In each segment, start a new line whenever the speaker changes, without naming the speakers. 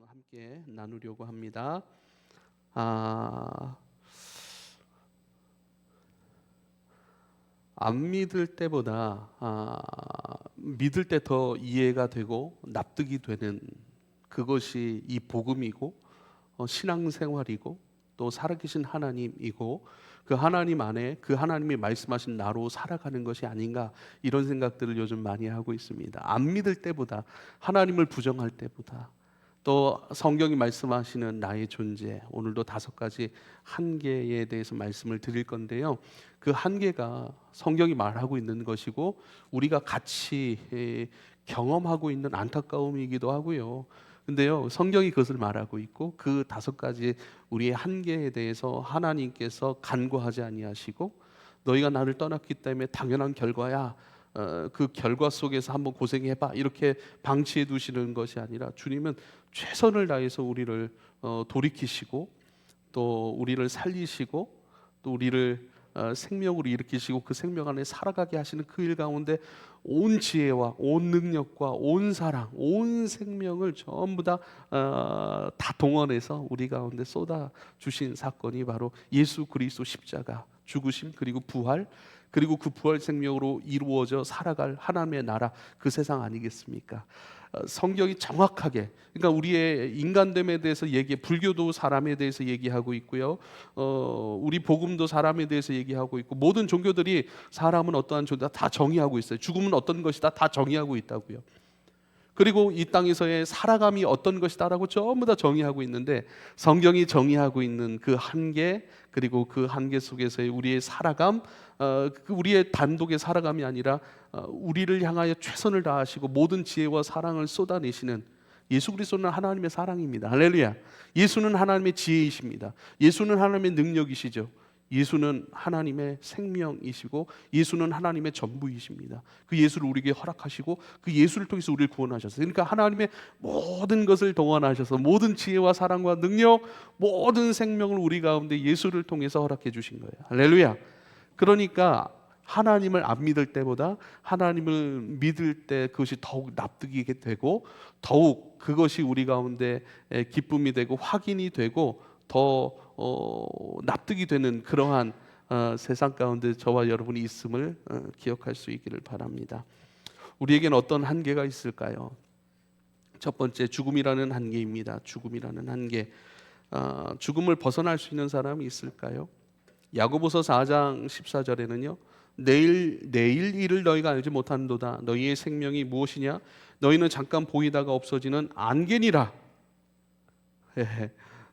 함께 나누려고 합니다. 아, 안 믿을 때보다 믿을 때 더 이해가 되고 납득이 되는 그것이 이 복음이고 신앙생활이고 또 살아계신 하나님이고 그 하나님 안에 그 하나님이 말씀하신 나로 살아가는 것이 아닌가, 이런 생각들을 요즘 많이 하고 있습니다. 안 믿을 때보다, 하나님을 부정할 때보다, 또 성경이 말씀하시는 나의 존재, 오늘도 5가지 한계에 대해서 말씀을 드릴 건데요. 그 한계가 성경이 말하고 있는 것이고 우리가 같이 경험하고 있는 안타까움이기도 하고요. 근데요, 성경이 그것을 말하고 있고 그 5가지 우리의 한계에 대해서 하나님께서 간구하지 아니하시고, 너희가 나를 떠났기 때문에 당연한 결과야, 그 결과 속에서 한번 고생해봐, 이렇게 방치해 두시는 것이 아니라 주님은 최선을 다해서 우리를 돌이키시고 또 우리를 살리시고 또 우리를 생명으로 일으키시고 그 생명 안에 살아가게 하시는 그 일 가운데 온 지혜와 온 능력과 온 사랑, 온 생명을 전부 다 동원해서 우리 가운데 쏟아 주신 사건이 바로 예수 그리스도 십자가 죽으심, 그리고 부활, 그리고 그 부활 생명으로 이루어져 살아갈 하나님의 나라, 그 세상 아니겠습니까? 성경이 정확하게, 그러니까 우리의 인간됨에 대해서 불교도 사람에 대해서 얘기하고 있고요. 우리 복음도 사람에 대해서 얘기하고 있고, 모든 종교들이 사람은 어떠한 존재다 다 정의하고 있어요. 죽음은 어떤 것이다 다 정의하고 있다고요. 그리고 이 땅에서의 살아감이 어떤 것이다라고 전부 다 정의하고 있는데, 성경이 정의하고 있는 그 한계, 그리고 그 한계 속에서의 우리의 살아감, 그 우리의 단독의 살아감이 아니라 우리를 향하여 최선을 다하시고 모든 지혜와 사랑을 쏟아내시는 예수 그리스도는 하나님의 사랑입니다. 할렐루야. 예수는 하나님의 지혜이십니다. 예수는 하나님의 능력이시죠. 예수는 하나님의 생명이시고 예수는 하나님의 전부이십니다. 그 예수를 우리에게 허락하시고 그 예수를 통해서 우리를 구원하셨어요. 그러니까 하나님의 모든 것을 동원하셔서 모든 지혜와 사랑과 능력, 모든 생명을 우리 가운데 예수를 통해서 허락해 주신 거예요. 할렐루야. 그러니까 하나님을 안 믿을 때보다 하나님을 믿을 때 그것이 더욱 납득이 되고 더욱 그것이 우리 가운데 기쁨이 되고 확인이 되고 더 납득이 되는 그러한 세상 가운데 저와 여러분이 있음을 기억할 수 있기를 바랍니다. 우리에겐 어떤 한계가 있을까요? 첫 번째, 죽음이라는 한계입니다. 죽음이라는 한계. 죽음을 벗어날 수 있는 사람이 있을까요? 야고보서 4장 14절에는요, 내일 일을 너희가 알지 못한도다. 너희의 생명이 무엇이냐? 너희는 잠깐 보이다가 없어지는 안개니라.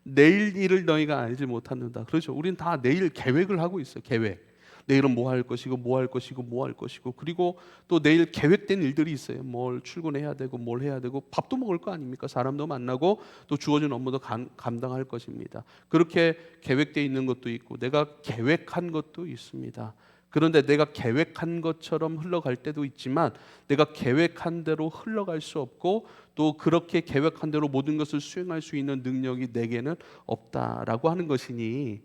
내일 일을 너희가 알지 못한다. 그렇죠. 우리는 다 내일 계획을 하고 있어요. 계획. 내일은 뭐 할 것이고 뭐 할 것이고 뭐 할 것이고, 그리고 또 내일 계획된 일들이 있어요. 뭘 출근해야 되고 뭘 해야 되고, 밥도 먹을 거 아닙니까? 사람도 만나고 또 주어진 업무도 감당할 것입니다. 그렇게 계획되어 있는 것도 있고 내가 계획한 것도 있습니다. 그런데 내가 계획한 것처럼 흘러갈 때도 있지만 내가 계획한 대로 흘러갈 수 없고 또 그렇게 계획한 대로 모든 것을 수행할 수 있는 능력이 내게는 없다라고 하는 것이니,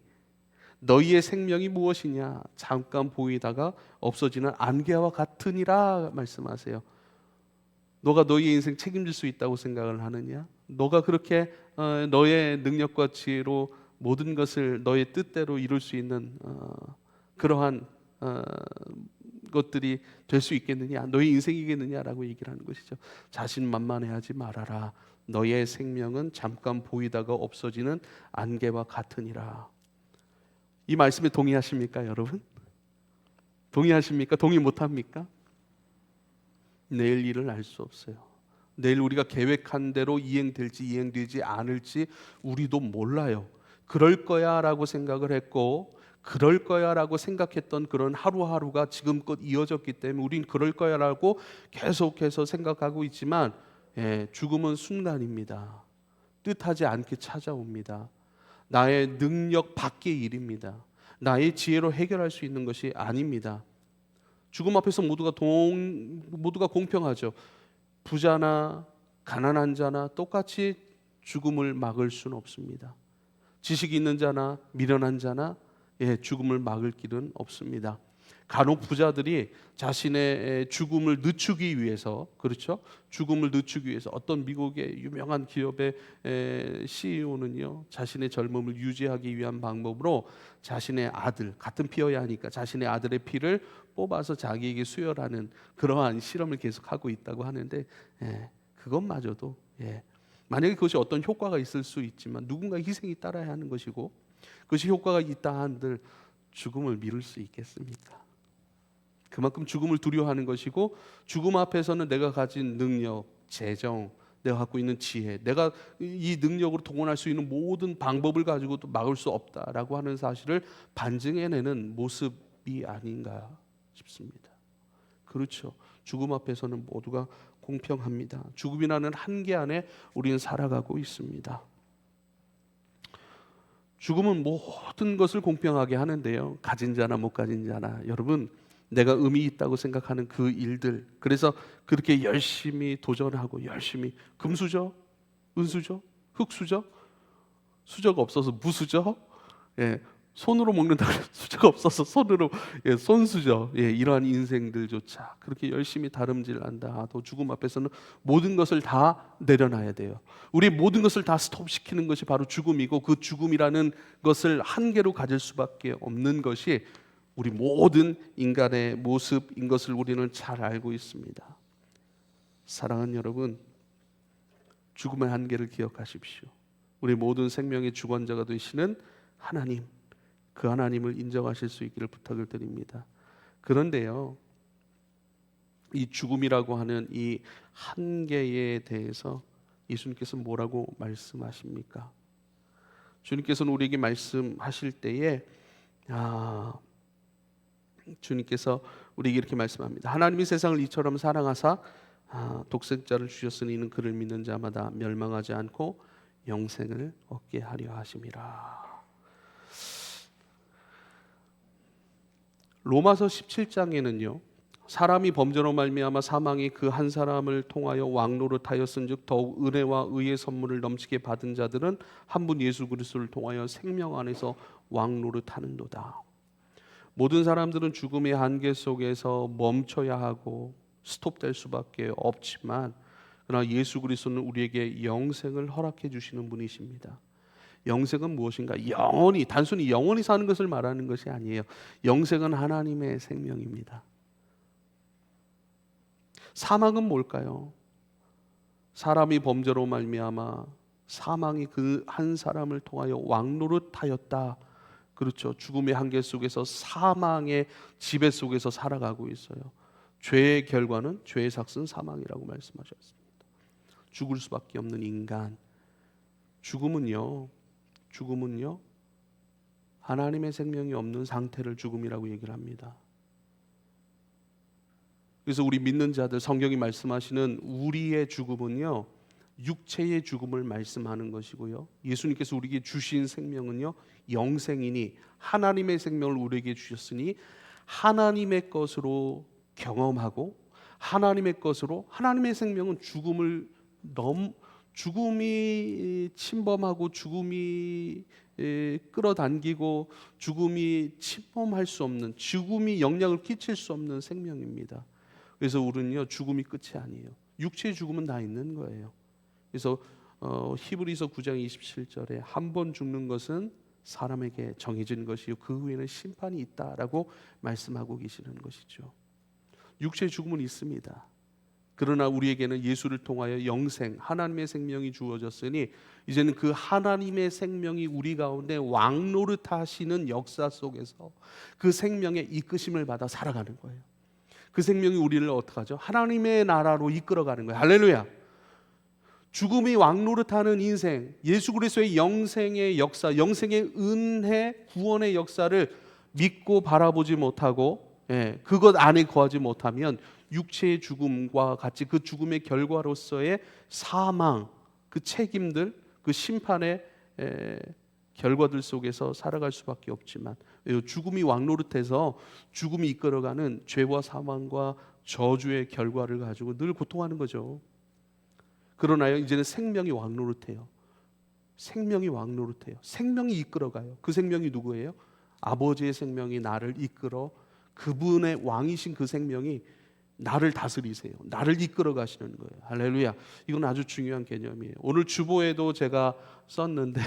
너희의 생명이 무엇이냐? 잠깐 보이다가 없어지는 안개와 같으니라 말씀하세요. 너가 너희의 인생 책임질 수 있다고 생각을 하느냐? 너가 그렇게 너의 능력과 지혜로 모든 것을 너의 뜻대로 이룰 수 있는 그러한 것들이 될 수 있겠느냐? 너의 인생이겠느냐라고 얘기를 하는 것이죠. 자신만만해하지 말아라. 너의 생명은 잠깐 보이다가 없어지는 안개와 같으니라. 이 말씀에 동의하십니까, 여러분? 동의하십니까? 동의 못합니까? 내일 일을 알 수 없어요. 내일 우리가 계획한 대로 이행될지 이행되지 않을지 우리도 몰라요. 그럴 거야 라고 생각을 했고, 그럴 거야 라고 생각했던 그런 하루하루가 지금껏 이어졌기 때문에 우린 그럴 거야 라고 계속해서 생각하고 있지만, 죽음은 순간입니다. 뜻하지 않게 찾아옵니다. 나의 능력 밖의 일입니다. 나의 지혜로 해결할 수 있는 것이 아닙니다. 죽음 앞에서 모두가 공평하죠. 부자나 가난한 자나 똑같이 죽음을 막을 수는 없습니다. 지식이 있는 자나 미련한 자나 죽음을 막을 길은 없습니다. 간혹 부자들이 자신의 죽음을 늦추기 위해서, 그렇죠? 죽음을 늦추기 위해서 어떤 미국의 유명한 기업의 CEO는요, 자신의 젊음을 유지하기 위한 방법으로 자신의 아들, 같은 피여야 하니까 자신의 아들의 피를 뽑아서 자기에게 수혈하는 그러한 실험을 계속하고 있다고 하는데, 그것마저도 만약에 그것이 어떤 효과가 있을 수 있지만 누군가의 희생이 따라야 하는 것이고, 그것이 효과가 있다 한들 죽음을 미룰 수 있겠습니까? 그만큼 죽음을 두려워하는 것이고, 죽음 앞에서는 내가 가진 능력, 재정, 내가 갖고 있는 지혜, 내가 이 능력으로 동원할 수 있는 모든 방법을 가지고도 막을 수 없다라고 하는 사실을 반증해내는 모습이 아닌가 싶습니다. 그렇죠. 죽음 앞에서는 모두가 공평합니다. 죽음이라는 한계 안에 우리는 살아가고 있습니다. 죽음은 모든 것을 공평하게 하는데요, 가진 자나 못 가진 자나, 여러분, 내가 의미 있다고 생각하는 그 일들, 그래서 그렇게 열심히 도전하고 열심히 금수저, 은수저, 흙수저, 수저가 없어서 무수저, 손으로 먹는다 수저가 없어서 손으로, 손수저, 이러한 인생들조차 그렇게 열심히 다름질한다 하도 죽음 앞에서는 모든 것을 다 내려놔야 돼요. 우리 모든 것을 다 스톱시키는 것이 바로 죽음이고, 그 죽음이라는 것을 한계로 가질 수밖에 없는 것이 우리 모든 인간의 모습인 것을 우리는 잘 알고 있습니다. 사랑하는 여러분, 죽음의 한계를 기억하십시오. 우리 모든 생명의 주관자가 되시는 하나님, 그 하나님을 인정하실 수 있기를 부탁을 드립니다. 그런데요, 이 죽음이라고 하는 이 한계에 대해서 예수님께서 뭐라고 말씀하십니까? 주님께서는 우리에게 말씀하실 때에 주님께서 우리에게 이렇게 말씀합니다. 하나님이 세상을 이처럼 사랑하사 독생자를 주셨으니 이는 그를 믿는 자마다 멸망하지 않고 영생을 얻게 하려 하심이라. 로마서 17장에는요, 사람이 범죄로 말미암아 사망이 그 한 사람을 통하여 왕노릇하였은즉 더욱 은혜와 의의 선물을 넘치게 받은 자들은 한 분 예수 그리스도를 통하여 생명 안에서 왕노릇하는도다. 모든 사람들은 죽음의 한계 속에서 멈춰야 하고 스톱될 수밖에 없지만, 그러나 예수 그리스도는 우리에게 영생을 허락해 주시는 분이십니다. 영생은 무엇인가? 영원히, 단순히 영원히 사는 것을 말하는 것이 아니에요. 영생은 하나님의 생명입니다. 사망은 뭘까요? 사람이 범죄로 말미암아 사망이 그 한 사람을 통하여 왕노릇하였다. 그렇죠. 죽음의 한계 속에서 사망의 지배 속에서 살아가고 있어요. 죄의 결과는, 죄의 삭은 사망이라고 말씀하셨습니다. 죽을 수밖에 없는 인간, 죽음은요 하나님의 생명이 없는 상태를 죽음이라고 얘기를 합니다. 그래서 우리 믿는 자들, 성경이 말씀하시는 우리의 죽음은요, 육체의 죽음을 말씀하는 것이고요, 예수님께서 우리에게 주신 생명은요 영생이니, 하나님의 생명을 우리에게 주셨으니 하나님의 것으로 경험하고 하나님의 것으로, 하나님의 생명은 죽음이 침범하고 죽음이 끌어당기고 죽음이 침범할 수 없는, 죽음이 영향을 끼칠 수 없는 생명입니다. 그래서 우리는요, 죽음이 끝이 아니에요. 육체의 죽음은 다 있는 거예요. 그래서 히브리서 9장 27절에 한 번 죽는 것은 사람에게 정해진 것이요 그 후에는 심판이 있다라고 말씀하고 계시는 것이죠. 육체의 죽음은 있습니다. 그러나 우리에게는 예수를 통하여 영생, 하나님의 생명이 주어졌으니 이제는 그 하나님의 생명이 우리 가운데 왕노릇하시는 역사 속에서 그 생명의 이끄심을 받아 살아가는 거예요. 그 생명이 우리를 어떻게 하죠? 하나님의 나라로 이끌어가는 거예요. 할렐루야. 죽음이 왕노릇하는 인생, 예수 그리스도의 영생의 역사, 영생의 은혜, 구원의 역사를 믿고 바라보지 못하고, 그것 안에 거하지 못하면 육체의 죽음과 같이 그 죽음의 결과로서의 사망, 그 책임들, 그 심판의 결과들 속에서 살아갈 수밖에 없지만, 죽음이 왕노릇해서 죽음이 이끌어가는 죄와 사망과 저주의 결과를 가지고 늘 고통하는 거죠. 그러나요, 이제는 생명이 왕노릇해요. 생명이 왕노릇해요. 생명이 이끌어가요. 그 생명이 누구예요? 아버지의 생명이 나를 이끌어 그분의 왕이신 그 생명이 나를 다스리세요. 나를 이끌어 가시는 거예요. 할렐루야. 이건 아주 중요한 개념이에요. 오늘 주보에도 제가 썼는데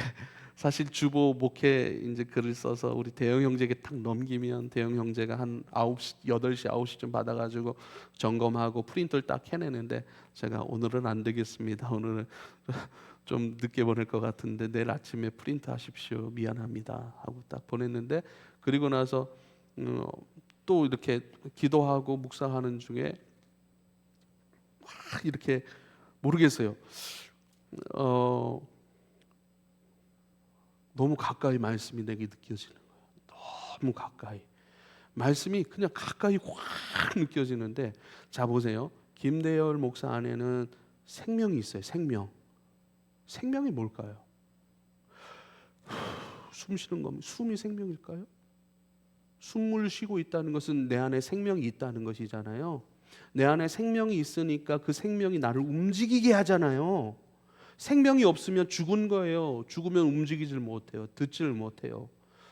사실 주보 목회 이제 글을 써서 우리 대형 형제에게 딱 넘기면 대형 형제가 한 9시, 8시, 9시쯤 받아가지고 점검하고 프린트를 딱 해내는데 제가 오늘은 안 되겠습니다. 오늘은 좀 늦게 보낼 것 같은데 내일 아침에 프린트 하십시오. 미안합니다. 하고 딱 보냈는데 그리고 나서 또 이렇게 기도하고 묵상하는 중에 막 이렇게 모르겠어요. 너무 가까이 말씀이 내게 느껴지는 거예요. 너무 가까이. 말씀이 그냥 가까이 확 느껴지는데 자 보세요. 김대열 목사 안에는 생명이 있어요. 생명. 생명이 뭘까요? 숨 쉬는 겁니다. 숨이 생명일까요? 숨을 쉬고 있다는 것은 내 안에 생명이 있다는 것이잖아요. 내 안에 생명이 있으니까 그 생명이 나를 움직이게 하잖아요. 생명이 없으면 죽은 거예요. 죽으면 움직이질 못해요. 듣지를 못해요.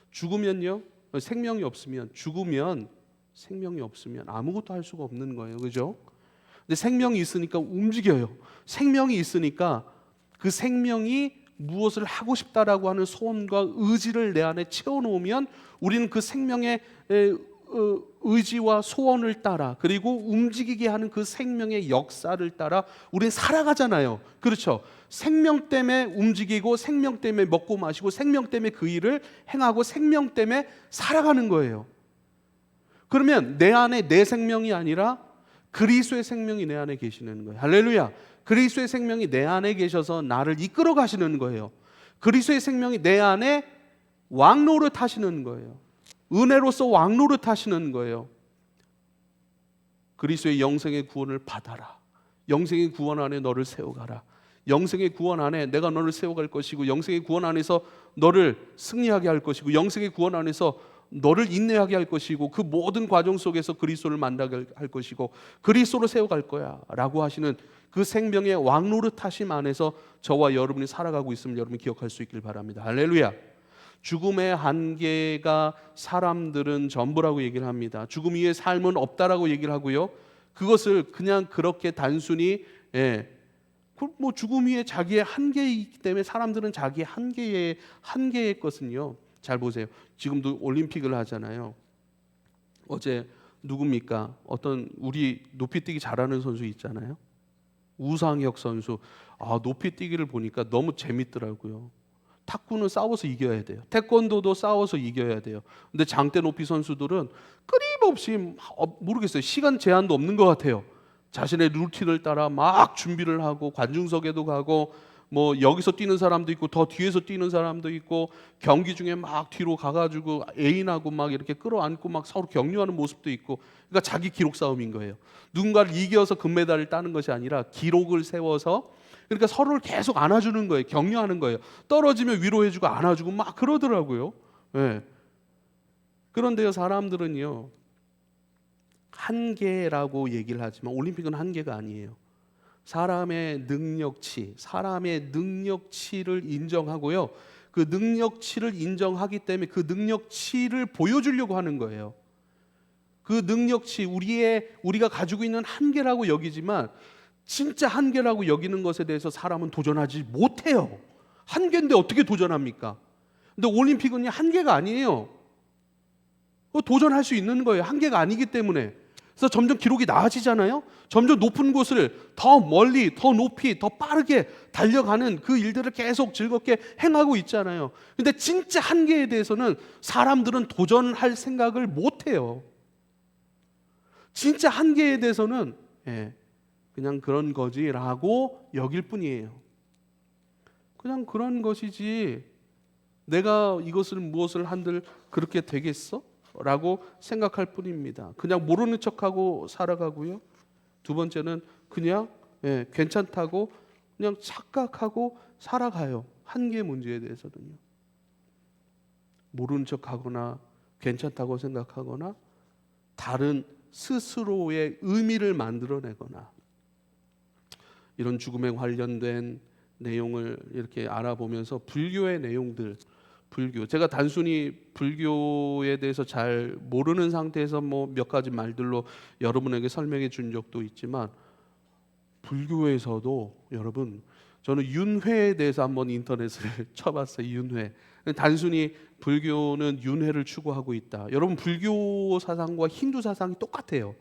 죽으면요, 생명이 없으면, 죽으면 생명이 없으면 아무것도 할 수가 없는 거예요. 그죠? 근데 생명이 있으니까 움직여요. 생명이 있으니까 그 생명이 무엇을 하고 싶다라고 하는 소원과 의지를 내 안에 채워놓으면 우리는 그 생명의 의지와 소원을 따라 그리고 움직이게 하는 그 생명의 역사를 따라 우리는 살아가잖아요. 그렇죠? 생명 때문에 움직이고 생명 때문에 먹고 마시고 생명 때문에 그 일을 행하고 생명 때문에 살아가는 거예요. 그러면 내 안에 내 생명이 아니라 그리스도의 생명이 내 안에 계시는 거예요. 할렐루야. 그리스도의 생명이 내 안에 계셔서 나를 이끌어 가시는 거예요. 그리스도의 생명이 내 안에 왕노릇 하시는 거예요. 은혜로서 왕노릇 하시는 거예요. 그리스도의 영생의 구원을 받아라. 영생의 구원 안에 너를 세워가라. 영생의 구원 안에 내가 너를 세워갈 것이고 영생의 구원 안에서 너를 승리하게 할 것이고 영생의 구원 안에서 너를 인내하게 할 것이고 그 모든 과정 속에서 그리스도를 만나게 할 것이고 그리스도로 세워갈 거야 라고 하시는 그 생명의 왕노릇 하심 안에서 저와 여러분이 살아가고 있음을 여러분이 기억할 수 있길 바랍니다. 할렐루야. 죽음의 한계가 사람들은 전부라고 얘기를 합니다. 죽음 이후의 삶은 없다라고 얘기를 하고요. 그것을 그냥 그렇게 단순히 뭐 죽음 위에 자기의 한계이기 때문에 사람들은 자기의 한계의 것은요. 잘 보세요. 지금도 올림픽을 하잖아요. 어제 누굽니까? 어떤 우리 높이뛰기 잘하는 선수 있잖아요. 우상혁 선수. 높이뛰기를 보니까 너무 재밌더라고요. 탁구는 싸워서 이겨야 돼요. 태권도도 싸워서 이겨야 돼요. 근데 장대 높이 선수들은 끊임없이 모르겠어요. 시간 제한도 없는 것 같아요. 자신의 루틴을 따라 막 준비를 하고 관중석에도 가고 뭐 여기서 뛰는 사람도 있고 더 뒤에서 뛰는 사람도 있고 경기 중에 막 뒤로 가가지고 애인하고 막 이렇게 끌어안고 막 서로 격려하는 모습도 있고 그러니까 자기 기록 싸움인 거예요. 누군가를 이겨서 금메달을 따는 것이 아니라 기록을 세워서 그러니까 서로를 계속 안아주는 거예요. 격려하는 거예요. 떨어지면 위로해주고 안아주고 막 그러더라고요. 네. 그런데요 사람들은요 한계라고 얘기를 하지만 올림픽은 한계가 아니에요. 사람의 능력치를 인정하고요. 그 능력치를 인정하기 때문에 그 능력치를 보여주려고 하는 거예요. 그 능력치 우리가 가지고 있는 한계라고 여기지만 진짜 한계라고 여기는 것에 대해서 사람은 도전하지 못해요. 한계인데 어떻게 도전합니까? 근데 올림픽은 한계가 아니에요. 도전할 수 있는 거예요. 한계가 아니기 때문에. 그래서 점점 기록이 나아지잖아요. 점점 높은 곳을 더 멀리, 더 높이, 더 빠르게 달려가는 그 일들을 계속 즐겁게 행하고 있잖아요. 근데 진짜 한계에 대해서는 사람들은 도전할 생각을 못해요. 진짜 한계에 대해서는 그냥 그런 거지라고 여길 뿐이에요. 그냥 그런 것이지 내가 이것을 무엇을 한들 그렇게 되겠어? 라고 생각할 뿐입니다. 그냥 모르는 척하고 살아가고요. 두 번째는 그냥 괜찮다고 그냥 착각하고 살아가요. 한계 문제에 대해서는요. 모르는 척하거나 괜찮다고 생각하거나 다른 스스로의 의미를 만들어내거나 이런 죽음에 관련된 내용을 이렇게 알아보면서 불교의 내용들 불교. 제가 단순히 불교에 대해서 잘 모르는 상태에서 뭐 몇 가지 말들로 여러분에게 설명해 준 적도 있지만, 불교에서도 여러분, 저는 윤회에 대해서 한번 인터넷을 쳐봤어요. 윤회. 단순히 불교는 윤회를 추구하고 있다. 여러분, 불교 사상과 힌두 사상이 똑같아요.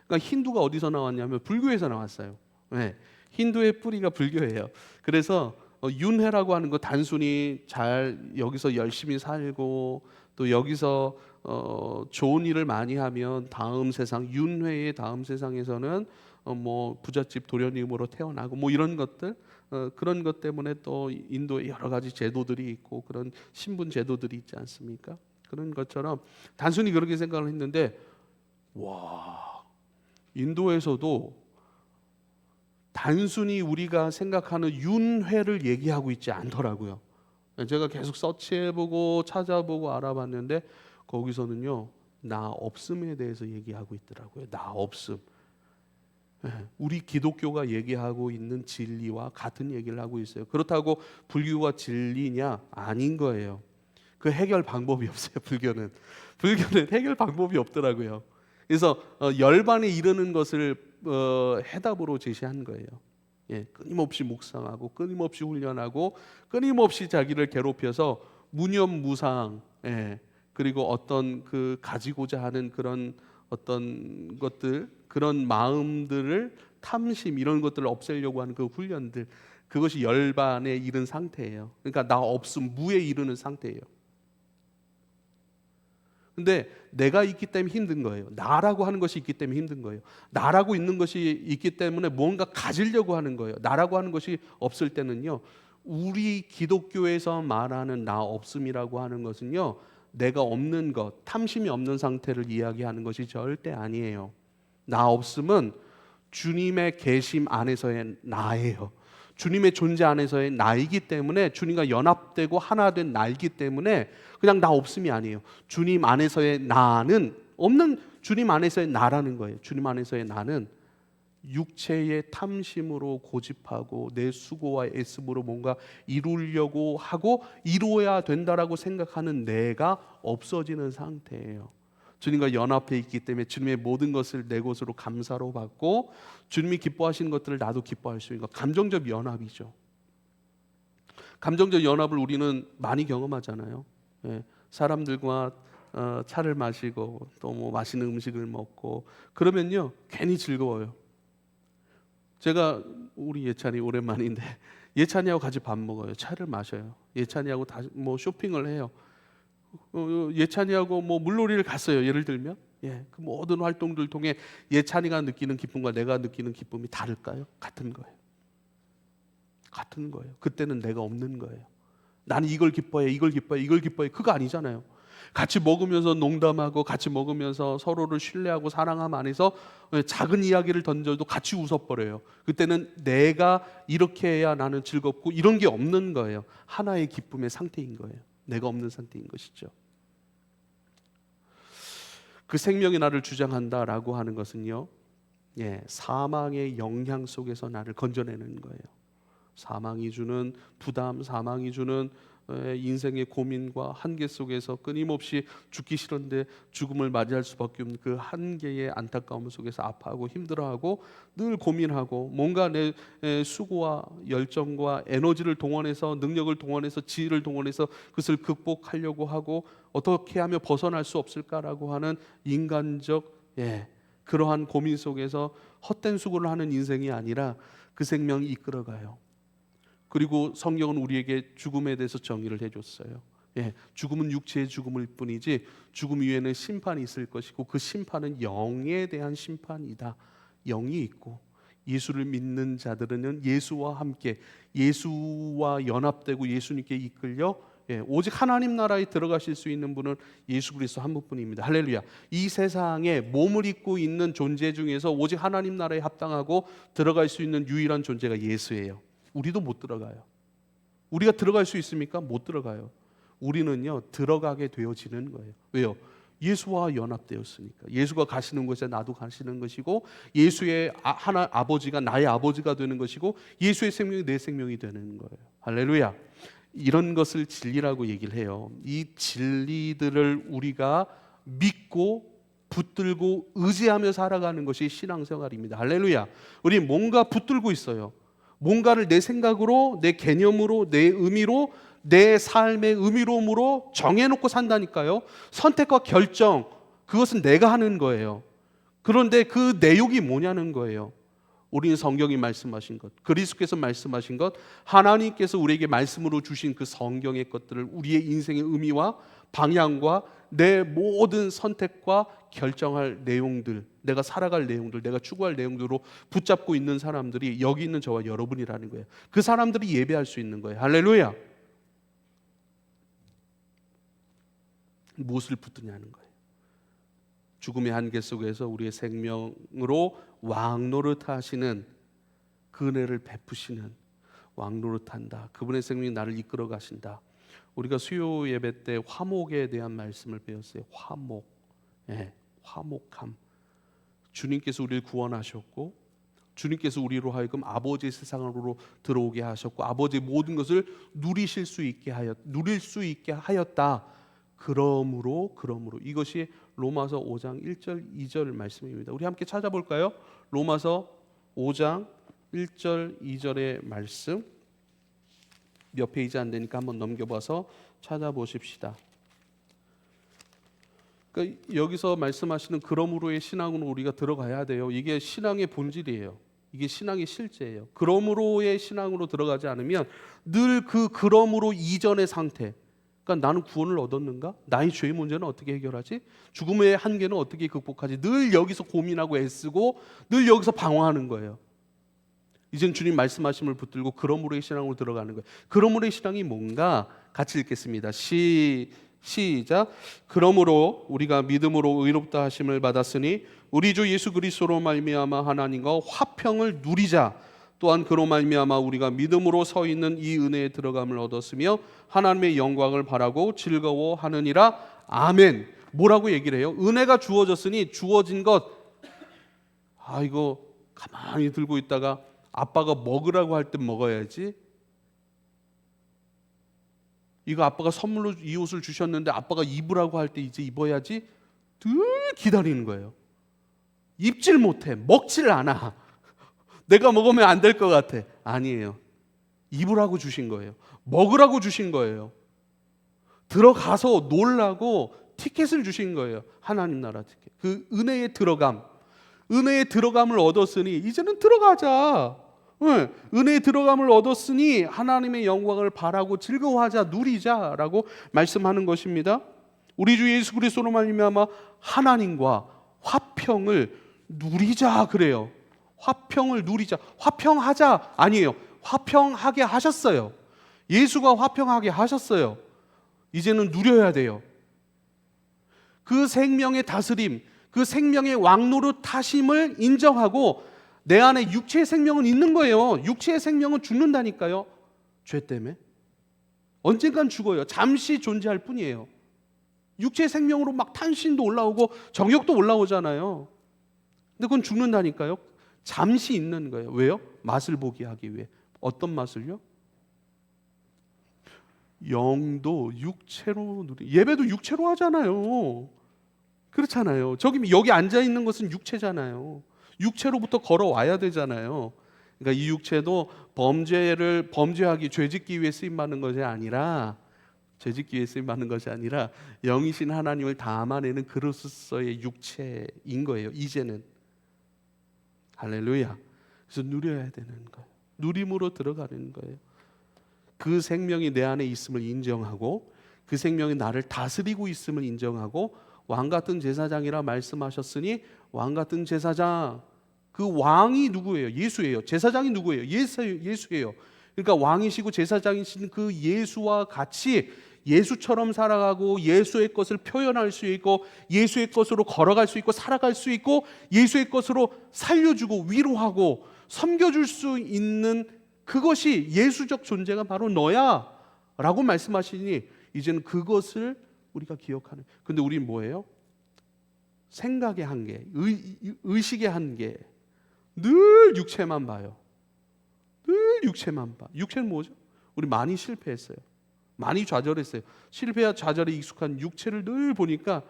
그러니까 힌두가 어디서 나왔냐면 불교에서 나왔어요. 네. 힌두의 뿌리가 불교예요. 그래서 윤회라고 하는 거 단순히 잘 여기서 열심히 살고 또 여기서 좋은 일을 많이 하면 다음 세상, 윤회의 다음 세상에서는 뭐 부잣집 도련님으로 태어나고 뭐 이런 것들, 그런 것 때문에 또 인도에 여러 가지 제도들이 있고 그런 신분 제도들이 있지 않습니까? 그런 것처럼 단순히 그렇게 생각을 했는데, 와, 인도에서도 단순히 우리가 생각하는 윤회를 얘기하고 있지 않더라고요. 제가 계속 서치해보고 찾아보고 알아봤는데 거기서는요, 나 없음에 대해서 얘기하고 있더라고요. 나 없음. 우리 기독교가 얘기하고 있는 진리와 같은 얘기를 하고 있어요. 그렇다고 불교가 진리냐? 아닌 거예요. 그 해결 방법이 없어요. 불교는 해결 방법이 없더라고요. 그래서 열반에 이르는 것을 해답으로 제시한 거예요. 예, 끊임없이 묵상하고 끊임없이 훈련하고 끊임없이 자기를 괴롭혀서 무념무상, 예, 그리고 어떤 그 가지고자 하는 그런 어떤 것들, 그런 마음들을, 탐심 이런 것들을 없애려고 하는 그 훈련들, 그것이 열반에 이른 상태예요. 그러니까 나 없음, 무에 이르는 상태예요. 근데 내가 있기 때문에 힘든 거예요. 나라고 하는 것이 있기 때문에 힘든 거예요. 나라고 있는 것이 있기 때문에 뭔가 가지려고 하는 거예요. 나라고 하는 것이 없을 때는요, 우리 기독교에서 말하는 나 없음이라고 하는 것은요, 내가 없는 것, 탐심이 없는 상태를 이야기하는 것이 절대 아니에요. 나 없음은 주님의 계심 안에서의 나예요. 주님의 존재 안에서의 나이기 때문에, 주님과 연합되고 하나 된 나이기 때문에 그냥 나 없음이 아니에요. 주님 안에서의 나는 없는, 주님 안에서의 나라는 거예요. 주님 안에서의 나는 육체의 탐심으로 고집하고 내 수고와 애씀으로 뭔가 이루려고 하고 이루어야 된다라고 생각하는 내가 없어지는 상태예요. 주님과 연합해 있기 때문에 주님의 모든 것을 내 것으로 감사로 받고 주님이 기뻐하시는 것들을 나도 기뻐할 수 있는 것, 감정적 연합이죠. 감정적 연합을 우리는 많이 경험하잖아요. 예, 사람들과 차를 마시고 또 뭐 맛있는 음식을 먹고 그러면요, 괜히 즐거워요. 제가 우리 예찬이 오랜만인데 예찬이하고 같이 밥 먹어요. 차를 마셔요. 예찬이하고 다시 뭐 쇼핑을 해요. 예찬이하고 뭐 물놀이를 갔어요. 예를 들면, 예, 그 모든 활동들 통해 예찬이가 느끼는 기쁨과 내가 느끼는 기쁨이 다를까요? 같은 거예요. 같은 거예요. 그때는 내가 없는 거예요. 나는 이걸 기뻐해, 이걸 기뻐해, 이걸 기뻐해. 그거 아니잖아요. 같이 먹으면서 농담하고 같이 먹으면서 서로를 신뢰하고 사랑함 안에서 작은 이야기를 던져도 같이 웃어버려요. 그때는 내가 이렇게 해야 나는 즐겁고 이런 게 없는 거예요. 하나의 기쁨의 상태인 거예요. 내가 없는 상태인 것이죠. 그 생명이 나를 주장한다라고 하는 것은요, 예, 사망의 영향 속에서 나를 건져내는 거예요. 사망이 주는 부담, 사망이 주는 인생의 고민과 한계 속에서 끊임없이 죽기 싫은데 죽음을 맞이할 수밖에 없는 그 한계의 안타까움 속에서 아파하고 힘들어하고 늘 고민하고 뭔가 내 수고와 열정과 에너지를 동원해서, 능력을 동원해서, 지혜를 동원해서 그것을 극복하려고 하고 어떻게 하면 벗어날 수 없을까라고 하는 인간적, 예, 그러한 고민 속에서 헛된 수고를 하는 인생이 아니라 그 생명이 이끌어가요. 그리고 성경은 우리에게 죽음에 대해서 정의를 해줬어요. 예, 죽음은 육체의 죽음일 뿐이지 죽음 위에는 심판이 있을 것이고 그 심판은 영에 대한 심판이다. 영이 있고 예수를 믿는 자들은 예수와 함께, 예수와 연합되고 예수님께 이끌려, 예, 오직 하나님 나라에 들어가실 수 있는 분은 예수 그리스도 한 분뿐입니다. 할렐루야. 이 세상에 몸을 입고 있는 존재 중에서 오직 하나님 나라에 합당하고 들어갈 수 있는 유일한 존재가 예수예요. 우리도 못 들어가요. 우리가 들어갈 수 있습니까? 못 들어가요. 우리는요, 들어가게 되어지는 거예요. 왜요? 예수와 연합되었으니까. 예수가 가시는 곳에 나도 가시는 것이고 예수의 하나 아버지가 나의 아버지가 되는 것이고 예수의 생명이 내 생명이 되는 거예요. 할렐루야. 이런 것을 진리라고 얘기를 해요. 이 진리들을 우리가 믿고 붙들고 의지하며 살아가는 것이 신앙생활입니다. 할렐루야. 우리 뭔가 붙들고 있어요. 뭔가를 내 생각으로, 내 개념으로, 내 의미로, 내 삶의 의미로움으로 정해놓고 산다니까요. 선택과 결정, 그것은 내가 하는 거예요. 그런데 그 내용이 뭐냐는 거예요. 우리는 성경이 말씀하신 것, 그리스도께서 말씀하신 것, 하나님께서 우리에게 말씀으로 주신 그 성경의 것들을 우리의 인생의 의미와 방향과 내 모든 선택과 결정할 내용들, 내가 살아갈 내용들, 내가 추구할 내용들로 붙잡고 있는 사람들이 여기 있는 저와 여러분이라는 거예요. 그 사람들이 예배할 수 있는 거예요. 할렐루야. 무엇을 붙드냐는 거예요. 죽음의 한계 속에서 우리의 생명으로 왕노릇 하시는, 그 은혜를 베푸시는, 왕노릇 한다. 그분의 생명이 나를 이끌어 가신다. 우리가 수요 예배 때 화목에 대한 말씀을 배웠어요. 화목. 예, 화목함. 주님께서 우리를 구원하셨고, 주님께서 우리로 하여금 아버지의 세상으로 들어오게 하셨고, 아버지의 모든 것을 누릴 수 있게 하였다. 그러므로 이것이 로마서 5장 1절 2절 말씀입니다. 우리 함께 찾아볼까요? 로마서 5장 1절 2절의 말씀, 몇 페이지 안 되니까 한번 넘겨봐서 찾아보십시다. 그러니까 여기서 말씀하시는 그러므로의 신앙으로 우리가 들어가야 돼요. 이게 신앙의 본질이에요. 이게 신앙의 실제예요. 그러므로의 신앙으로 들어가지 않으면 늘 그 그러므로 이전의 상태, 그러니까 나는 구원을 얻었는가? 나의 죄의 문제는 어떻게 해결하지? 죽음의 한계는 어떻게 극복하지? 늘 여기서 고민하고 애쓰고 늘 여기서 방황하는 거예요. 이젠 주님 말씀하심을 붙들고 그러므로의 신앙으로 들어가는 거예요. 그러므로의 신앙이 뭔가 같이 읽겠습니다. 시작. 그러므로 우리가 믿음으로 의롭다 하심을 받았으니 우리 주 예수 그리스도로 말미암아 하나님과 화평을 누리자. 또한 그로 말미암아 우리가 믿음으로 서 있는 이 은혜에 들어감을 얻었으며 하나님의 영광을 바라고 즐거워하느니라. 아멘. 뭐라고 얘기를 해요? 은혜가 주어졌으니 주어진 것, 이거 가만히 들고 있다가 아빠가 먹으라고 할 때 먹어야지. 이거 아빠가 선물로 이 옷을 주셨는데 아빠가 입으라고 할 때 이제 입어야지. 늘 기다리는 거예요. 입질 못해, 먹질 않아. 내가 먹으면 안 될 것 같아. 아니에요. 입으라고 주신 거예요. 먹으라고 주신 거예요. 들어가서 놀라고 티켓을 주신 거예요. 하나님 나라 티켓. 그 은혜의 들어감. 은혜의 들어감을 얻었으니 이제는 들어가자. 은혜의 들어감을 얻었으니 하나님의 영광을 바라고 즐거워하자, 누리자라고 말씀하는 것입니다. 우리 주 예수 그리스도로 말미암아 하나님과 화평을 누리자 그래요. 화평을 누리자. 화평하자 아니에요. 화평하게 하셨어요. 예수가 화평하게 하셨어요. 이제는 누려야 돼요. 그 생명의 다스림, 그 생명의 왕노릇 하심을 인정하고 내 안에 육체의 생명은 있는 거예요. 육체의 생명은 죽는다니까요. 죄 때문에. 언젠간 죽어요. 잠시 존재할 뿐이에요. 육체의 생명으로 막 탄신도 올라오고 정욕도 올라오잖아요. 근데 그건 죽는다니까요. 잠시 있는 거예요. 왜요? 맛을 보게 하기 위해. 어떤 맛을요? 영도 육체로 예배도 육체로 하잖아요. 그렇잖아요. 여기 앉아 있는 것은 육체잖아요. 육체로부터 걸어와야 되잖아요. 그러니까 이 육체도 범죄하기, 죄짓기 위해 쓰임 받는 것이 아니라, 영이신 하나님을 담아내는 그로서의 육체인 거예요. 이제는. 할렐루야. 그래서 누려야 되는 거예요. 누림으로 들어가는 거예요. 그 생명이 내 안에 있음을 인정하고, 그 생명이 나를 다스리고 있음을 인정하고, 왕같은 제사장이라 말씀하셨으니 왕같은 제사장, 그 왕이 누구예요? 예수예요. 제사장이 누구예요? 예수예요. 그러니까 왕이시고 제사장이신 그 예수와 같이 예수처럼 살아가고 예수의 것을 표현할 수 있고 예수의 것으로 걸어갈 수 있고 살아갈 수 있고 예수의 것으로 살려주고 위로하고 섬겨줄 수 있는 그것이 예수적 존재가 바로 너야 라고 말씀하시니 이제는 그것을 우리가 기억하는. 근데 우리는 뭐예요? 생각의 한계, 의식의 한계. 늘 육체만 봐요. 늘 육체만 봐. 육체는 뭐죠? 우리 많이 실패했어요. 많이 좌절했어요. 실패와 좌절에 익숙한 육체를 늘 보니까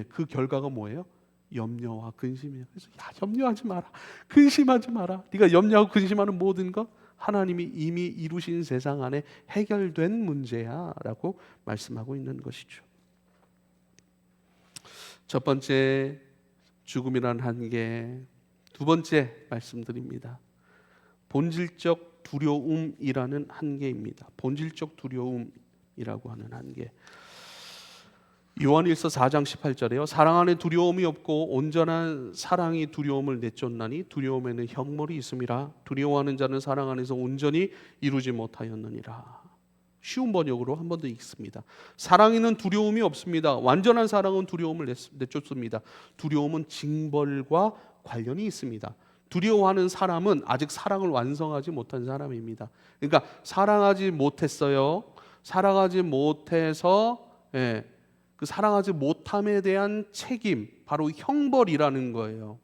그 결과가 뭐예요? 염려와 근심이에요. 그래서 염려하지 마라, 근심하지 마라. 네가 염려하고 근심하는 모든 것 하나님이 이미 이루신 세상 안에 해결된 문제야라고 말씀하고 있는 것이죠. 첫 번째, 죽음이란 한계. 두 번째 말씀드립니다. 본질적 두려움이라는 한계입니다. 본질적 두려움이라고 하는 한계. 요한일서 4장 18절에요. 사랑 안에 두려움이 없고 온전한 사랑이 두려움을 내쫓나니 두려움에는 형벌이 있음이라. 두려워하는 자는 사랑 안에서 온전히 이루지 못하였느니라. 쉬운 번역으로 한 번 더 읽습니다. 사랑에는 두려움이 없습니다. 완전한 사랑은 두려움을 내쫓습니다. 두려움은 징벌과 관련이 있습니다. 두려워하는 사람은 아직 사랑을 완성하지 못한 사람입니다. 그러니까 사랑하지 못했어요. 사랑하지 못해서 그 사랑하지 못함에 대한 책임, 바로 형벌이라는 거예요.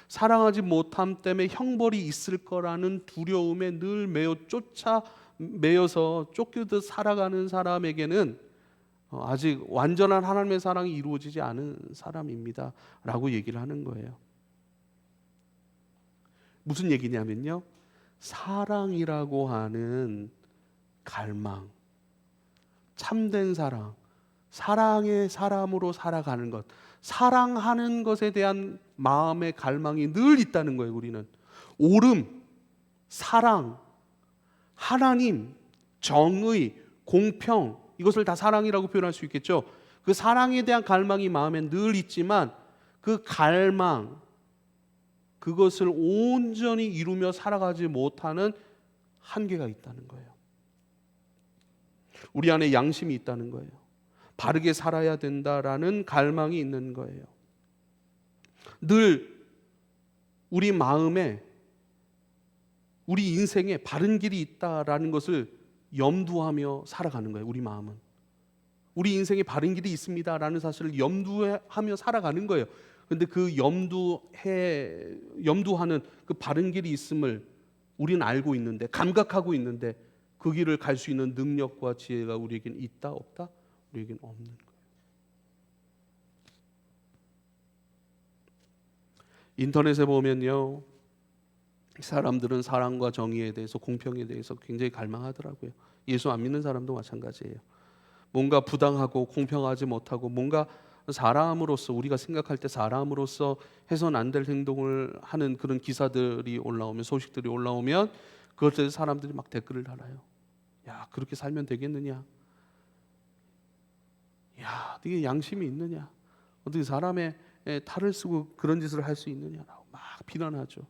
사랑하지 못함 때문에 형벌이 있을 거라는 두려움에 늘 매여서 쫓기듯 살아가는 사람에게는 아직 완전한 하나님의 사랑이 이루어지지 않은 사람입니다 라고 얘기를 하는 거예요. 무슨 얘기냐면요, 사랑이라고 하는 갈망, 참된 사랑, 사랑의 사람으로 살아가는 것, 사랑하는 것에 대한 마음의 갈망이 늘 있다는 거예요. 우리는 옳음, 사랑, 하나님, 정의, 공평, 이것을 다 사랑이라고 표현할 수 있겠죠. 그 사랑에 대한 갈망이 마음에 늘 있지만 그 갈망, 그것을 온전히 이루며 살아가지 못하는 한계가 있다는 거예요. 우리 안에 양심이 있다는 거예요. 바르게 살아야 된다라는 갈망이 있는 거예요. 늘 우리 마음에, 우리 인생에 바른 길이 있다라는 것을 염두하며 살아가는 거예요. 우리 마음은 우리 인생에 바른 길이 있습니다라는 사실을 염두하며 살아가는 거예요. 그런데 그 염두하는 그 바른 길이 있음을 우리는 알고 있는데, 감각하고 있는데 그 길을 갈 수 있는 능력과 지혜가 우리에겐 있다 없다? 우리에겐 없는 거예요. 인터넷에 보면요, 사람들은 사랑과 정의에 대해서, 공평에 대해서 굉장히 갈망하더라고요. 예수 안 믿는 사람도 마찬가지예요. 뭔가 부당하고 공평하지 못하고 뭔가 사람으로서, 우리가 생각할 때 사람으로서 해서는 안 될 행동을 하는 그런 기사들이 올라오면, 소식들이 올라오면 그것에 사람들이 막 댓글을 달아요. 야, 그렇게 살면 되겠느냐? 야, 네게 양심이 있느냐? 어떻게 사람의 탈을 쓰고 그런 짓을 할 수 있느냐라고 막 비난하죠.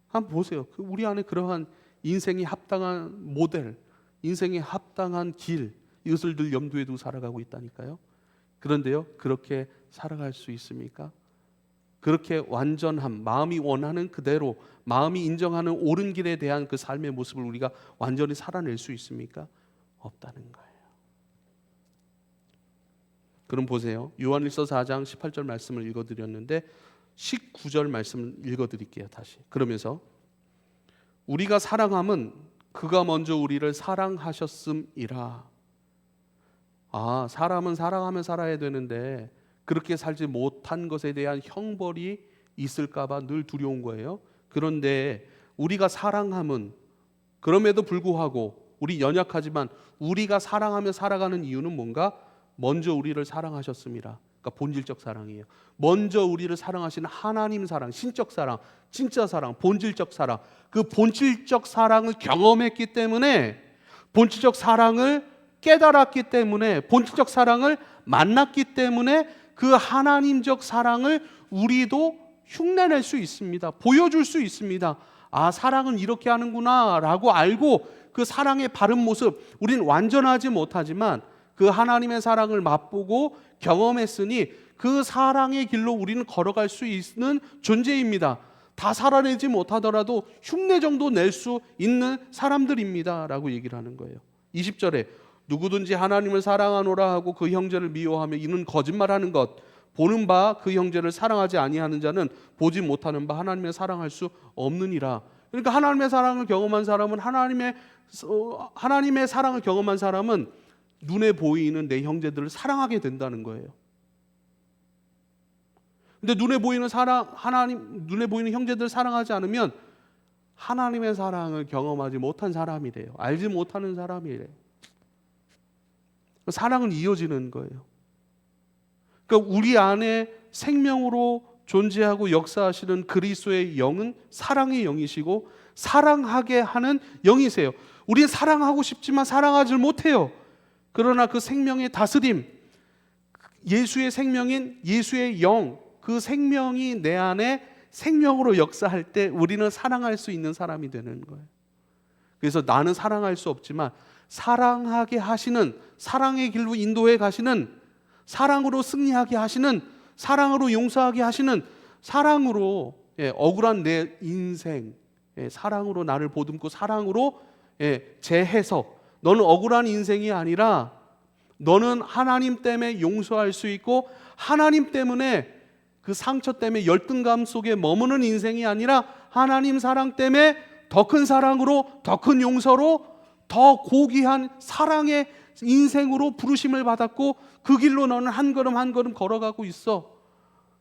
한번 보세요. 우리 안에 그러한 인생이 합당한 모델, 인생에 합당한 길, 이것을 늘 염두에 두고 살아가고 있다니까요. 그런데요, 그렇게 살아갈 수 있습니까? 그렇게 완전함, 마음이 원하는 그대로, 마음이 인정하는 옳은 길에 대한 그 삶의 모습을 우리가 완전히 살아낼 수 있습니까? 없다는 거예요. 그럼 보세요. 요한일서 4장 18절 말씀을 읽어드렸는데 19절 말씀을 읽어드릴게요. 다시. 그러면서 우리가 사랑함은 그가 먼저 우리를 사랑하셨음이라. 아, 사람은 사랑하며 살아야 되는데 그렇게 살지 못한 것에 대한 형벌이 있을까 봐 늘 두려운 거예요. 그런데 우리가 사랑함은, 그럼에도 불구하고 우리 연약하지만 우리가 사랑하며 살아가는 이유는 뭔가? 먼저 우리를 사랑하셨습니다. 그러니까 본질적 사랑이에요. 먼저 우리를 사랑하시는 하나님 사랑, 신적 사랑, 진짜 사랑, 본질적 사랑, 그 본질적 사랑을 경험했기 때문에, 본질적 사랑을 깨달았기 때문에, 본질적 사랑을 만났기 때문에 그 하나님적 사랑을 우리도 흉내낼 수 있습니다. 보여줄 수 있습니다. 아, 사랑은 이렇게 하는구나 라고 알고 그 사랑의 바른 모습, 우리는 완전하지 못하지만 그 하나님의 사랑을 맛보고 경험했으니 그 사랑의 길로 우리는 걸어갈 수 있는 존재입니다. 다 살아내지 못하더라도 흉내 정도 낼 수 있는 사람들입니다 라고 얘기를 하는 거예요. 20절에 누구든지 하나님을 사랑하노라 하고 그 형제를 미워하며 이는 거짓말하는 것, 보는 바 그 형제를 사랑하지 아니하는 자는 보지 못하는 바 하나님을 사랑할 수 없느니라. 그러니까 하나님의 사랑을 경험한 사람은 하나님의 사랑을 경험한 사람은 눈에 보이는 내 형제들을 사랑하게 된다는 거예요. 근데 눈에 보이는 형제들을 사랑하지 않으면 하나님의 사랑을 경험하지 못한 사람이래요. 알지 못하는 사람이래요. 사랑은 이어지는 거예요. 그러니까 우리 안에 생명으로 존재하고 역사하시는 그리스도의 영은 사랑의 영이시고 사랑하게 하는 영이세요. 우리는 사랑하고 싶지만 사랑하지 못해요. 그러나 그 생명의 다스림, 예수의 생명인 예수의 영, 그 생명이 내 안에 생명으로 역사할 때 우리는 사랑할 수 있는 사람이 되는 거예요. 그래서 나는 사랑할 수 없지만 사랑하게 하시는, 사랑의 길로 인도해 가시는, 사랑으로 승리하게 하시는, 사랑으로 용서하게 하시는, 사랑으로 억울한 내 인생, 사랑으로 나를 보듬고 사랑으로 재해서 너는 억울한 인생이 아니라 너는 하나님 때문에 용서할 수 있고 하나님 때문에 그 상처 때문에 열등감 속에 머무는 인생이 아니라 하나님 사랑 때문에 더 큰 사랑으로, 더 큰 용서로, 더 고귀한 사랑의 인생으로 부르심을 받았고 그 길로 너는 한 걸음 한 걸음 걸어가고 있어.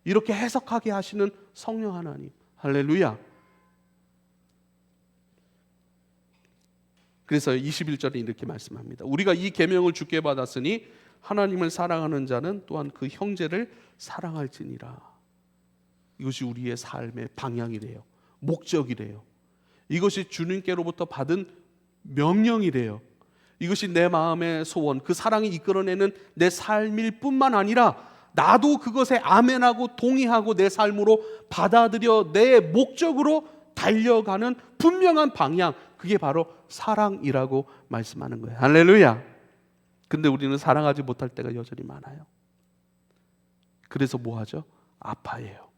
이렇게 해석하게 하시는 성령 하나님. 할렐루야. 그래서 21절에 이렇게 말씀합니다. 우리가 이 계명을 주께 받았으니 하나님을 사랑하는 자는 또한 그 형제를 사랑할지니라. 이것이 우리의 삶의 방향이래요. 목적이래요. 이것이 주님께로부터 받은 명령이래요. 이것이 내 마음의 소원, 그 사랑이 이끌어내는 내 삶일 뿐만 아니라 나도 그것에 아멘하고 동의하고 내 삶으로 받아들여 내 목적으로 달려가는 분명한 방향, 그게 바로 사랑이라고 말씀하는 거예요. 할렐루야. 근데 우리는 사랑하지 못할 때가 여전히 많아요. 그래서 뭐 하죠? 아파해요.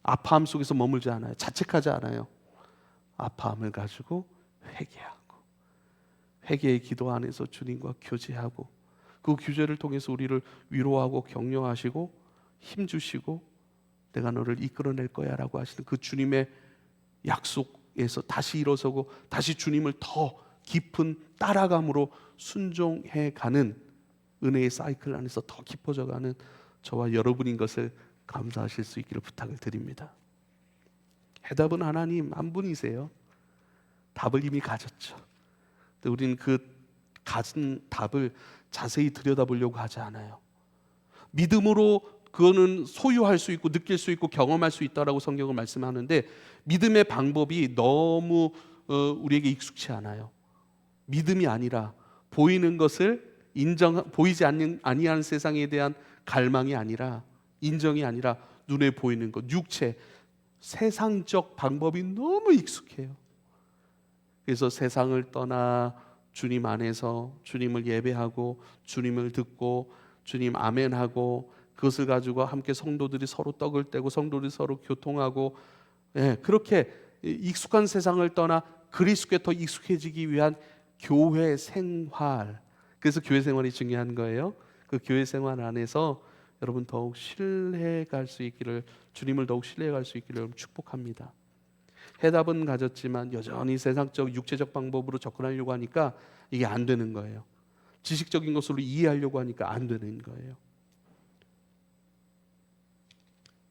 아파함 속에서 머물지 않아요. 자책하지 않아요. 아파함을 가지고 회개하고 회개의 기도 안에서 주님과 교제하고 그 교제를 통해서 우리를 위로하고 격려하시고 힘주시고 내가 너를 이끌어낼 거야 라고 하시는 그 주님의 약속에서 다시 일어서고 다시 주님을 더 깊은 따라감으로 순종해 가는 은혜의 사이클 안에서 더 깊어져 가는 저와 여러분인 것을 감사하실 수 있기를 부탁을 드립니다. 해답은 하나님 한 분이세요. 답을 이미 가졌죠. 근데 우리는 그 가진 답을 자세히 들여다보려고 하지 않아요. 믿음으로 그거는 소유할 수 있고 느낄 수 있고 경험할 수 있다라고 성경은 말씀하는데 믿음의 방법이 너무 우리에게 익숙치 않아요. 믿음이 아니라 보이는 것을 보이지 아니하는 세상에 대한 갈망이 아니라 인정이 아니라 눈에 보이는 것, 육체, 세상적 방법이 너무 익숙해요. 그래서 세상을 떠나 주님 안에서 주님을 예배하고 주님을 듣고 주님 아멘하고 그것을 가지고 함께 성도들이 서로 떡을 떼고 성도들이 서로 교통하고 그렇게 익숙한 세상을 떠나 그리스도께 더 익숙해지기 위한 교회 생활. 그래서 교회 생활이 중요한 거예요. 그 교회 생활 안에서 여러분 더욱 신뢰할 수 있기를, 주님을 더욱 신뢰할 수 있기를 여러분 축복합니다. 해답은 가졌지만 여전히 세상적 육체적 방법으로 접근하려고 하니까 이게 안 되는 거예요. 지식적인 것으로 이해하려고 하니까 안 되는 거예요.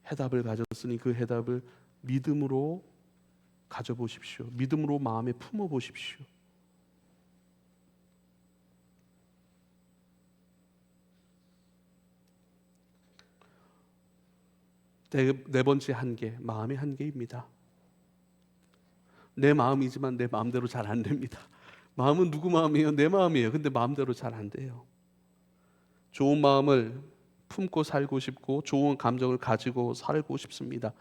해답을 가졌으니 그 해답을 믿음으로 가져보십시오. 믿음으로 마음에 품어보십시오. 네 번째 한계, 마음의 한계입니다. 내 마음이지만 내 마음대로 잘 안 됩니다. 마음은 누구 마음이에요? 내 마음이에요. 근데 마음대로 잘 안 돼요. 좋은 마음을 품고 살고 싶고 좋은 감정을 가지고 살고 싶습니다.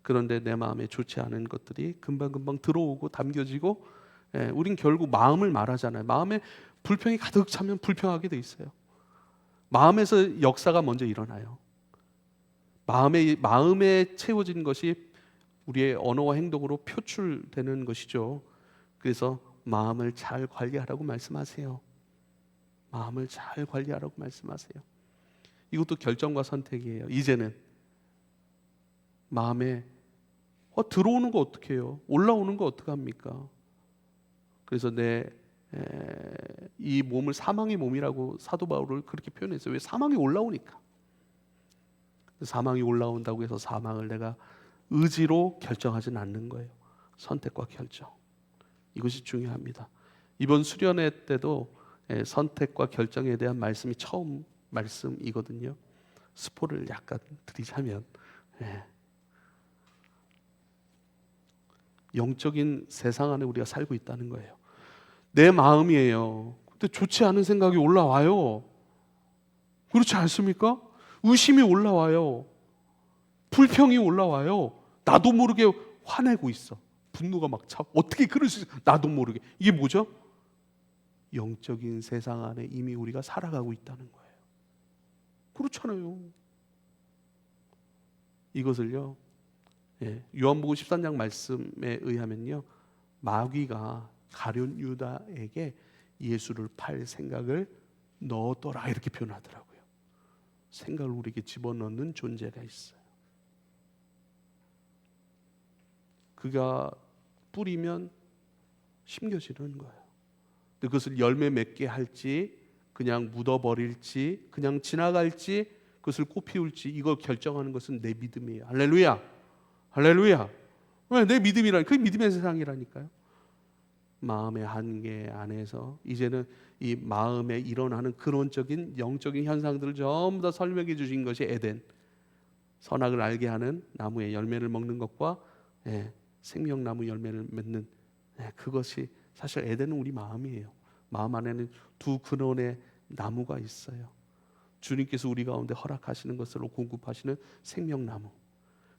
그런데 내 마음에 좋지 않은 것들이 금방금방 들어오고 담겨지고 우린 결국 마음을 말하잖아요. 마음에 불평이 가득 차면 불평하게 돼 있어요. 마음에서 역사가 먼저 일어나요. 마음에 채워진 것이 우리의 언어와 행동으로 표출되는 것이죠. 그래서 마음을 잘 관리하라고 말씀하세요. 마음을 잘 관리하라고 말씀하세요. 이것도 결정과 선택이에요. 이제는 마음에 들어오는 거 어떻게 해요? 올라오는 거 어떡합니까? 그래서 이 몸을 사망의 몸이라고 사도 바울을 그렇게 표현했어요. 왜? 사망이 올라오니까. 사망이 올라온다고 해서 사망을 내가 의지로 결정하지는 않는 거예요. 선택과 결정. 이것이 중요합니다. 이번 수련회 때도 선택과 결정에 대한 말씀이 처음 말씀이거든요. 스포를 약간 드리자면 영적인 세상 안에 우리가 살고 있다는 거예요. 내 마음이에요. 근데 좋지 않은 생각이 올라와요. 그렇지 않습니까? 의심이 올라와요. 불평이 올라와요. 나도 모르게 화내고 있어. 분노가 막 차. 어떻게 그럴 수 있어? 나도 모르게. 이게 뭐죠? 영적인 세상 안에 이미 우리가 살아가고 있다는 거예요. 그렇잖아요. 이것을요, 요한복음 13장 말씀에 의하면요, 마귀가 가룟 유다에게 예수를 팔 생각을 넣었더라 이렇게 표현하더라고요. 생각을 우리에게 집어넣는 존재가 있어요. 그가 뿌리면 심겨지는 거예요. 근데 그것을 열매 맺게 할지, 그냥 묻어버릴지, 그냥 지나갈지, 그것을 꽃 피울지, 이걸 결정하는 것은 내 믿음이에요. 할렐루야, 할렐루야. 왜? 내 믿음이라니. 그게 믿음의 세상이라니까요. 마음의 한계 안에서 이제는 이 마음에 일어나는 근원적인 영적인 현상들을 전부 다 설명해 주신 것이 에덴. 선악을 알게 하는 나무의 열매를 먹는 것과 생명나무 열매를 맺는 그것이 사실 에덴은 우리 마음이에요. 마음 안에는 두 근원의 나무가 있어요. 주님께서 우리 가운데 허락하시는 것으로 공급하시는 생명나무.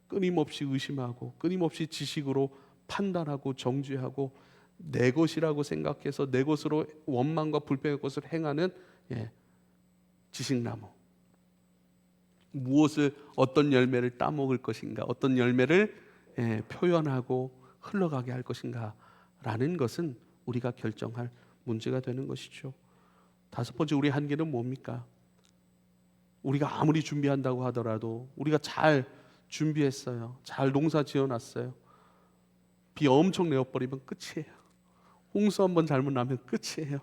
끊임없이 의심하고 끊임없이 지식으로 판단하고 정죄하고 내 것이라고 생각해서 내 것으로 원망과 불평의 것을 행하는 지식나무. 무엇을 어떤 열매를 따먹을 것인가, 어떤 열매를 표현하고 흘러가게 할 것인가 라는 것은 우리가 결정할 문제가 되는 것이죠. 다섯 번째, 우리 한계는 뭡니까? 우리가 아무리 준비한다고 하더라도 우리가 잘 준비했어요. 잘 농사 지어놨어요. 비 엄청 내어버리면 끝이에요. 홍수 한번 잘못 나면 끝이에요.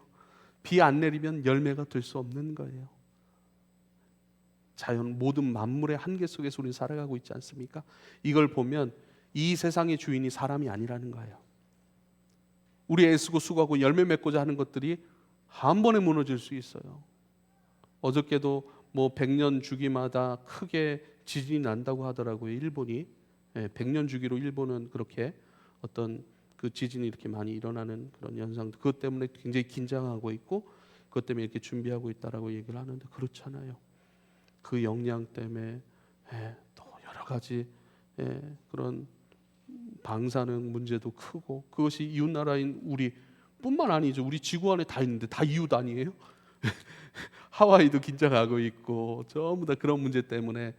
비 안 내리면 열매가 될 수 없는 거예요. 자연 모든 만물의 한계 속에서 우리는 살아가고 있지 않습니까? 이걸 보면 이 세상의 주인이 사람이 아니라는 거예요. 우리 애쓰고 수고하고 열매 맺고자 하는 것들이 한 번에 무너질 수 있어요. 어저께도 100년 주기마다 크게 지진이 난다고 하더라고요. 일본이 100년 주기로 일본은 그렇게 어떤 그 지진이 이렇게 많이 일어나는 그런 현상도, 그것 때문에 굉장히 긴장하고 있고 그것 때문에 이렇게 준비하고 있다라고 얘기를 하는데, 그렇잖아요. 그 영향 때문에 또 여러 가지 그런 방사능 문제도 크고, 그것이 이웃 나라인 우리뿐만 아니죠. 우리 지구 안에 다 있는데 다 이웃 아니에요? 하와이도 긴장하고 있고 전부 다 그런 문제 때문에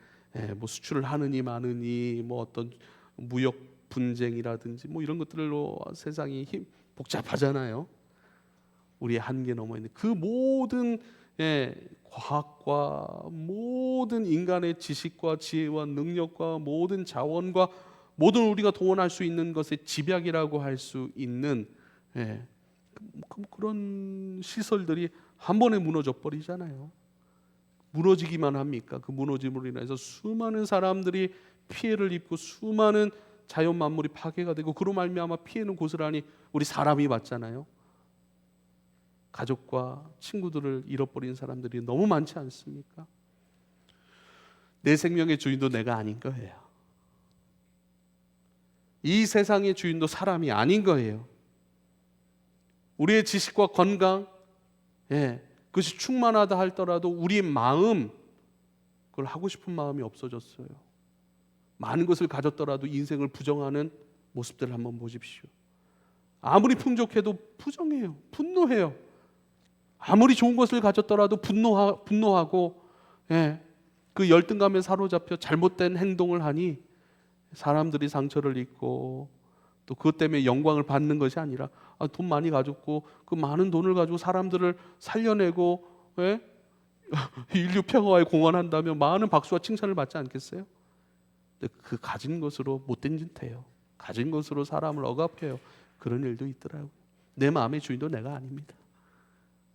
수출을 하느니 마느니 어떤 무역 분쟁이라든지 이런 것들로 세상이 복잡하잖아요. 우리의 한계 넘어 있는 그 모든 과학과 모든 인간의 지식과 지혜와 능력과 모든 자원과 모든 우리가 동원할 수 있는 것의 집약이라고 할 수 있는 그런 시설들이 한 번에 무너져 버리잖아요. 무너지기만 합니까? 그 무너짐으로 인해서 수많은 사람들이 피해를 입고 수많은 자연 만물이 파괴가 되고, 그로 말미암아 피해는 고스란히 우리 사람이 받잖아요. 가족과 친구들을 잃어버린 사람들이 너무 많지 않습니까? 내 생명의 주인도 내가 아닌 거예요. 이 세상의 주인도 사람이 아닌 거예요. 우리의 지식과 건강, 그것이 충만하다 할더라도 우리의 마음, 그걸 하고 싶은 마음이 없어졌어요. 많은 것을 가졌더라도 인생을 부정하는 모습들을 한번 보십시오. 아무리 풍족해도 부정해요. 분노해요. 아무리 좋은 것을 가졌더라도 분노하고 그 열등감에 사로잡혀 잘못된 행동을 하니 사람들이 상처를 입고, 또 그것 때문에 영광을 받는 것이 아니라 돈 많이 가졌고 그 많은 돈을 가지고 사람들을 살려내고 인류 평화에 공헌한다면 많은 박수와 칭찬을 받지 않겠어요? 근데 그 가진 것으로 못된 짓 해요. 가진 것으로 사람을 억압해요. 그런 일도 있더라고요. 내 마음의 주인도 내가 아닙니다.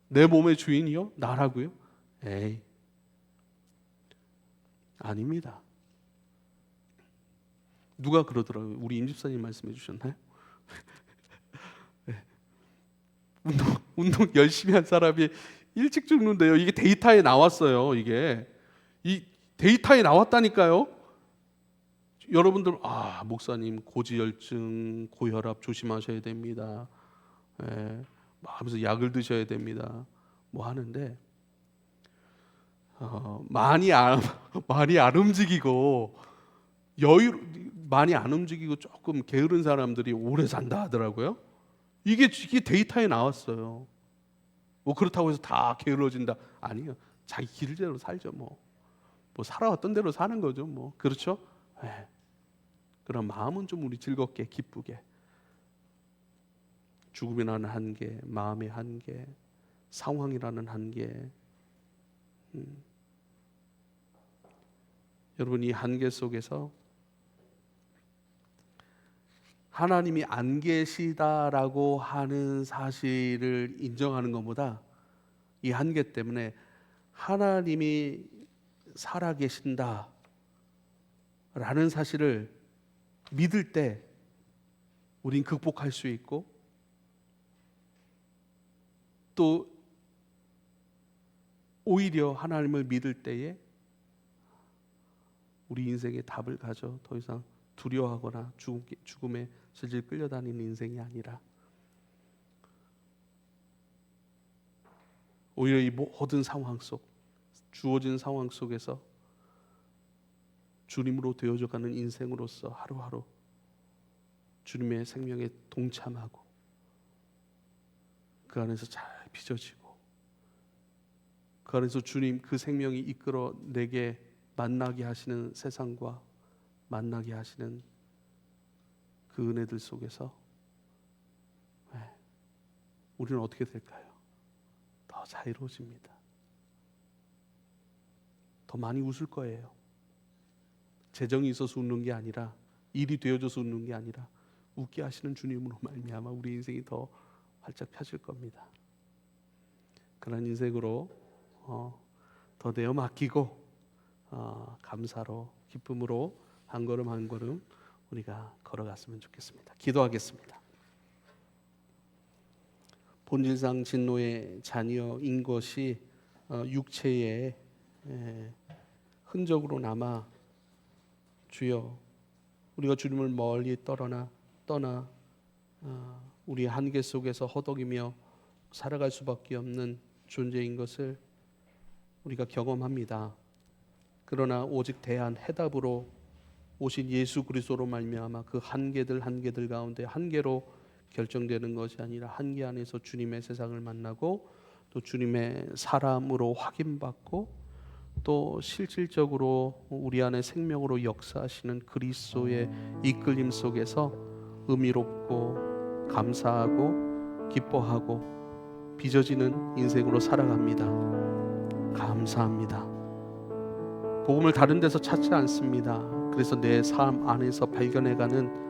내 몸의 주인이요? 나라고요? 에이, 아닙니다. 누가 그러더라고요. 우리 임 집사님 말씀해 주셨나요? 네. 운동 열심히 한 사람이 일찍 죽는데요. 이게 데이터에 나왔어요. 이게 이 데이터에 나왔다니까요. 여러분들 목사님 고지혈증, 고혈압 조심하셔야 됩니다. 예, 하면서 약을 드셔야 됩니다. 뭐 하는데 많이 안 움직이고 많이 안 움직이고 조금 게으른 사람들이 오래 산다 하더라고요. 이게 데이터에 나왔어요. 뭐 그렇다고 해서 다 게을러진다? 아니요. 자기 길대로 살죠. 뭐 살아왔던 대로 사는 거죠. 뭐 그렇죠? 네. 그럼 마음은 좀 우리 즐겁게 기쁘게. 죽음이라는 한계, 마음의 한계, 상황이라는 한계. 여러분, 이 한계 속에서 하나님이 안 계시다라고 하는 사실을 인정하는 것보다 이 한계 때문에 하나님이 살아계신다 라는 사실을 믿을 때 우린 극복할 수 있고, 또 오히려 하나님을 믿을 때에 우리 인생의 답을 가져 더 이상 두려워하거나 죽음에 질질 끌려다니는 인생이 아니라 오히려 이 모든 상황 속, 주어진 상황 속에서 주님으로 되어져가는 인생으로서 하루하루 주님의 생명에 동참하고 그 안에서 잘 빚어지고 그 안에서 주님 그 생명이 이끌어 내게 만나게 하시는 세상과 만나게 하시는 그 은혜들 속에서 우리는 어떻게 될까요? 더 자유로워집니다. 더 많이 웃을 거예요. 재정이 있어서 웃는 게 아니라, 일이 되어져서 웃는 게 아니라 웃게 하시는 주님으로 말미암아 우리 인생이 더 활짝 펴질 겁니다. 그런 인생으로 더 내어 맡기고 감사로 기쁨으로 한 걸음 한 걸음 우리가 걸어갔으면 좋겠습니다. 기도하겠습니다. 본질상 진노의 자녀인 것이 육체의 흔적으로 남아 주여, 우리가 주님을 멀리 떠나 우리의 한계 속에서 허덕이며 살아갈 수밖에 없는 존재인 것을 우리가 경험합니다. 그러나 오직 대안 해답으로 오신 예수 그리스도로 말미암아 그 한계들 가운데 한계로 결정되는 것이 아니라 한계 안에서 주님의 세상을 만나고 또 주님의 사람으로 확인받고 또 실질적으로 우리 안에 생명으로 역사하시는 그리스도의 이끌림 속에서 의미롭고 감사하고 기뻐하고 빚어지는 인생으로 살아갑니다. 감사합니다. 복음을 다른 데서 찾지 않습니다. 그래서 내 삶 안에서 발견해가는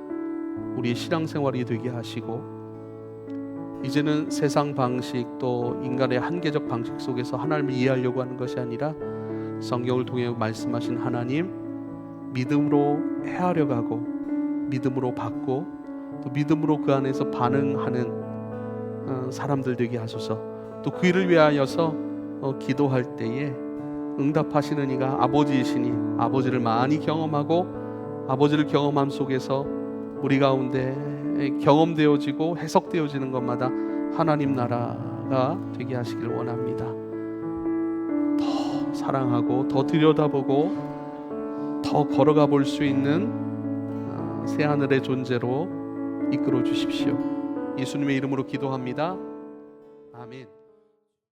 우리의 신앙생활이 되게 하시고, 이제는 세상 방식 또 인간의 한계적 방식 속에서 하나님을 이해하려고 하는 것이 아니라 성경을 통해 말씀하신 하나님 믿음으로 헤아려 가고 믿음으로 받고 또 믿음으로 그 안에서 반응하는 사람들 되게 하소서. 또 그 일을 위하여서 기도할 때에 응답하시는 이가 아버지이시니 아버지를 많이 경험하고 아버지를 경험함 속에서 우리 가운데 경험되어지고 해석되어지는 것마다 하나님 나라가 되게 하시길 원합니다. 더 사랑하고 더 들여다보고 더 걸어가 볼 수 있는 새하늘의 존재로 이끌어 주십시오. 예수님의 이름으로 기도합니다. 아멘.